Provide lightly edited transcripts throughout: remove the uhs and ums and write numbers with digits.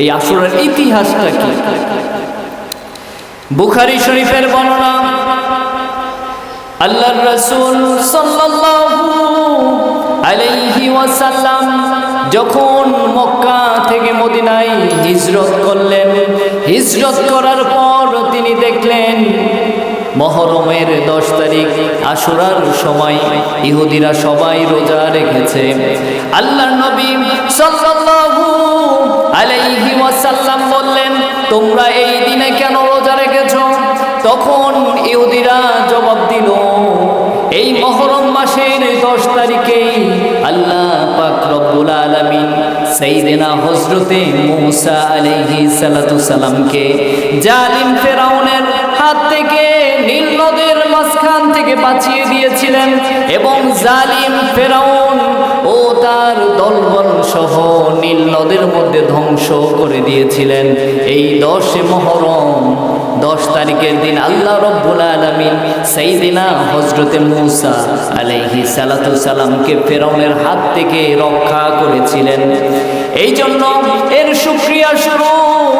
এই আশুরার ইতিহাসটা কি? বুখারী শরীফের বর্ণনা, আল্লাহর রাসূল সাল্লাল্লাহু আলাইহি ওয়াসাল্লাম যখন মক্কা থেকে মদিনায় হিজরত করলেন, হিজরত করার পর তিনি দেখলেন মুহররমের 10 তারিখ আশুরার সময় ইহুদিরা সবাই রোজা রেখেছে। আল্লাহর নবী সাল্লাল্লাহু আলাইহি ওয়াসাল্লাম বললেন, তোমরা এই দিনে কেন রোজা রেখেছো? তখন ইহুদিরা জবাব দিল, এই মুহররম মাসের 10 তারিখে আল্লাহ পাক রব্বুল আলামিন সাইয়েদনা হযরতে মূসা আলাইহিস সালাতু সালামকে জালিম ফেরাউনের হাত থেকে নীল নদের মাঝখান থেকে বাঁচিয়ে দিয়েছিলেন এবং জালিম ফেরাউন ও তার দলবল সহ নীল নদের মধ্যে ধ্বংস করে দিয়েছিলেন। এই 10 মুহররম 10 তারিখের দিন আল্লাহ রব্বুল আলামিন সাইয়েদনা হযরতে মূসা আলাইহিস সালাতু সালামকে ফেরাউনের হাত থেকে রক্ষা করেছিলেন। এই জন্য এর শুকরিয়া স্বরূপ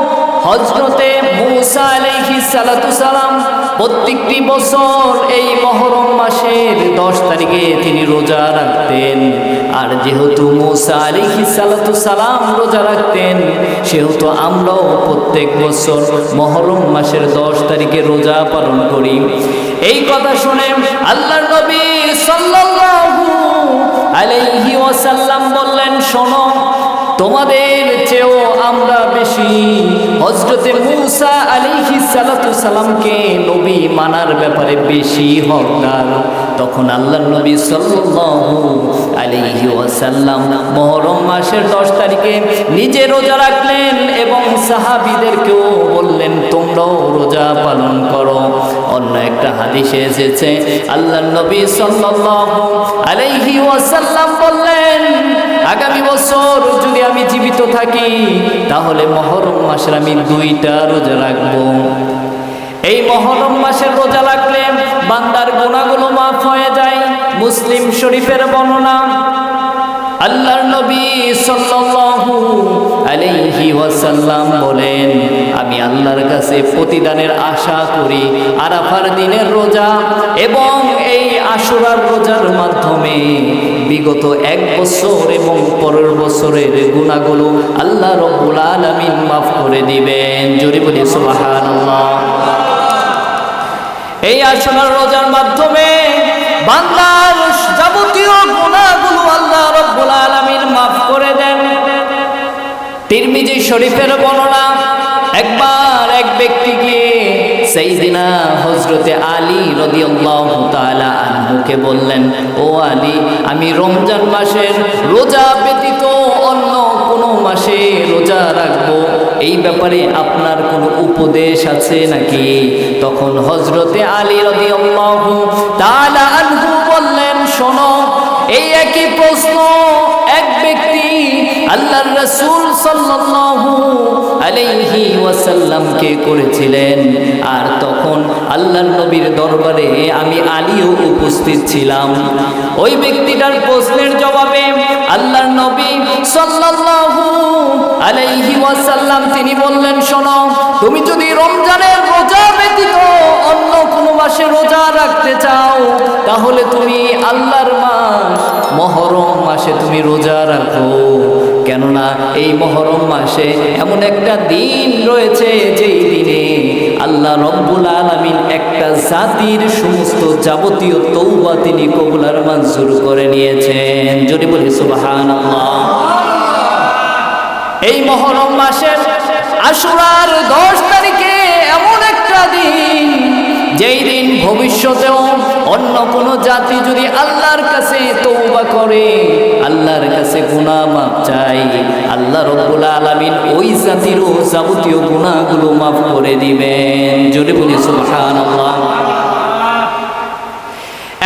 হযরতে মূসা আলাইহিস সালাতু সালাম প্রত্যেকটি বছর এই মুহররম মাসের 10 তারিখে তিনি রোজা রাখতেন। আর যেহেতু মূসা আলাইহিস সালাতু সালাম রোজা রাখতেন, সেহেতু আমরাও প্রত্যেক বছর মুহররম মাসের 10 তারিখে রোজা পালন করি। এই কথা শুনে আল্লাহর নবী সাল্লাল্লাহু আলাইহি ওয়াসাল্লাম বললেন, শোনো, তোমাদের চেয়েও আমরা বেশি হযরতে মূসা আলাইহিস সালাতু সালামকে নবী মানার ব্যাপারে বেশি হকদার। তখন আল্লাহর নবী সাল্লাল্লাহু আলাইহি ওয়াসাল্লাম মুহররম মাসের 10 তারিখে নিজে রোজা রাখলেন এবং সাহাবীদেরকেও বললেন, তোমরাও রোজা পালন করো। অন্য একটা হাদিসে এসেছে আল্লাহর নবী সাল্লাল্লাহু আলাইহি ওয়াসাল্লাম বললেন, আগামী বছর যদি আমি জীবিত থাকি তাহলে মুহররম মাসের আমি 2টা রোজা রাখবো। এই মুহররম মাসের রোজা রাখলে বান্দার গুনাহগুলো মাফ হয়ে যায়। মুসলিম শরীফের বর্ণনা, আল্লাহর নবী সাল্লাল্লাহু আলাইহি ওয়াসাল্লাম বলেন, আমি আল্লাহর কাছে প্রতিদানের আশা করি আরাফার দিনের রোজা এবং এই আশুরার রোজার মাধ্যমে বিগত 1 বছর এবং পরের বছরের গুনাহগুলো আল্লাহ রব্বুল আলামিন মাফ করে দিবেন। জোরে বলি সুবহানাল্লাহ। এই আশুরার রোজার মাধ্যমে বান্দার যাবতীয় গুনাহগুলো আল্লাহ রব্বুল আলামিন মাফ করে দেন। তিরমিজি শরীফের বর্ণনা, একবার এক ব্যক্তিকে সাইয়েদনা হযরতে আলী রাদিয়াল্লাহু তাআলা আনহুকে বললেন, ও আলী, আমি রমজান মাসের রোজা ব্যতীত অন্য কোনো মাসে রোজা রাখবো, এই ব্যাপারে আপনার কোনো উপদেশ আছে নাকি? তখন হযরতে আলী রাদিয়াল্লাহু তাআলা আনহু বললেন, শোনো, এই একই প্রশ্ন এক ব্যক্তি আল্লাহর রাসূল সাল্লাল্লাহু আলাইহি ওয়াসাল্লামকে করেছিলেন। আর তখন আল্লাহর নবীর দরবারে আমি আলীও উপস্থিত ছিলাম। ওই ব্যক্তিটার প্রশ্নের জবাবে আল্লাহর নবী সাল্লাল্লাহু আলাইহি ওয়াসাল্লাম তিনি বললেন, শোনো, তুমি যদি রমজানের রোজা ব্যতীত অন্য কোনো মাসে রোজা রাখতে চাও তাহলে তুমি আল্লাহর মাস মুহররম মাসে তুমি রোজা রাখো। কেননা এই মুহররম মাসে এমন একটা দিন রয়েছে যেই দিনে আল্লাহ রব্বুল আলামিন একটা জাতির সমস্ত যাবতীয় তওবা তিনি কবুল আর মঞ্জুর করে নিয়েছেন। যদি বলি সুবহানাল্লাহ। এই মুহররম মাসের আশুরার 10 তারিখে এমন একটা দিন যেই দিন ভবিষ্যতেও অন্য কোনো জাতি যদি আল্লাহর কাছে তওবা করে, আল্লাহর কাছে গুনাহ মাফ চায়, আল্লাহ রব্বুল আলামিন ওই জাতিরও যাবতীয় গুনাহগুলো মাফ করে দিবেন। জোরে বলি সুবহানাল্লাহ।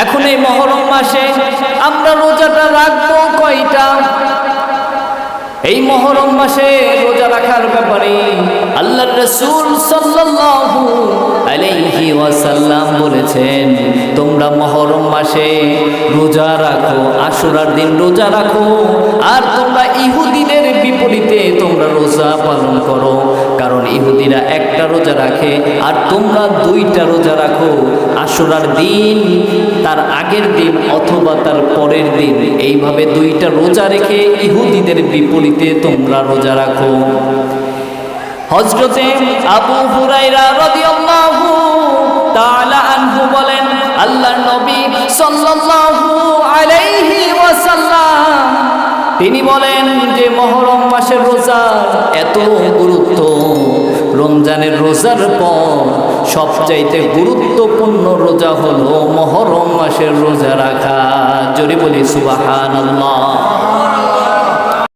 এখন এই মুহররম মাসে আমরা রোজাটা রাখবো কয়টা? এই মুহররম মাসে রোজা রাখার ব্যাপারে আল্লাহর রাসূল সাল্লাল্লাহু আলাইহি ওয়াসাল্লাম বলেছেন, তোমরা মুহররম মাসে রোজা রাখো, আশুরার দিন রোজা রাখো, আর তোমরা ইহুদিদের বিপরীতে তোমরা রোজা পালন করো। কারণ ইহুদিরা একটা রোজা রাখে আর তোমরা দুইটা রোজা রাখো, আশুরার দিন, তার আগের দিন অথবা তার পরের দিন, এইভাবে দুইটা রোজা রেখে ইহুদিদের বিপরীতে তোমরা রোজা রাখো। হযরতে আবু হুরায়রা রাদিয়াল্লাহু তাআলা আনহু বলেন, আল্লাহর নবী সাল্লাল্লাহু আলাইহি ওয়াসাল্লাম তিনি বলেন যে মুহররম মাসের রোজা এত গুরুত্ব, রমজানের রোজার পর সবচাইতে গুরুত্বপূর্ণ রোজা হলো মুহররম মাসের রোজা রাখা। জোরে বলি সুবহানাল্লাহ।